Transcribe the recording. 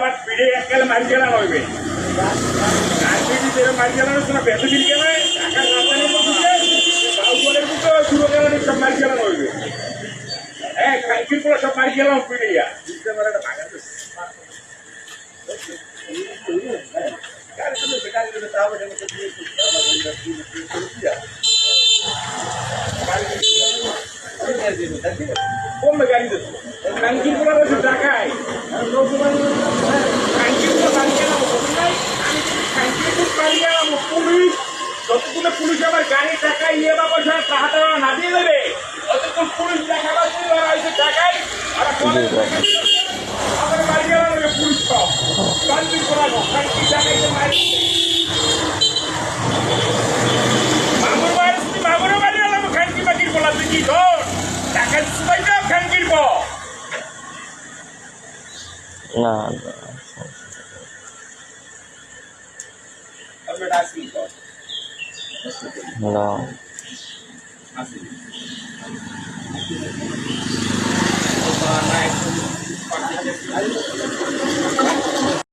আবার পিড়ে এককালে মারি চালানো হইবে আর পিড়িতে মারি চালানোর সময় বেঁচে দিন গেলে টাকার রাজধানী বাউবলের মতো শুরু গেলে সব মারি চালানো হইবে হ্যাঁ খাইকির পরে সব মারি চালানো পিড়িয়া বুঝতে পারে একটা ভাঙা কমবে গাড়ি তো কানকির পরে বসে টাকায় পুলিশ যতক্ষণ পুলিশ আমার গাড়ি টাকা ইয়ে বা পয়সা টাকা না দিয়ে দেবে ততক্ষণ পুলিশ দেখা পাচ্ছে টাকায় আর আমার বাড়ি গেলাম পুলিশ সব কানকি করাবো কানকি টাকাইতে মারি মামুর বাড়ি মামুরের বাড়ি গেলাম খানকি বাকির বলা তুই কি ধর টাকা সবাই যাও খানকির পর না হ্যালো আসি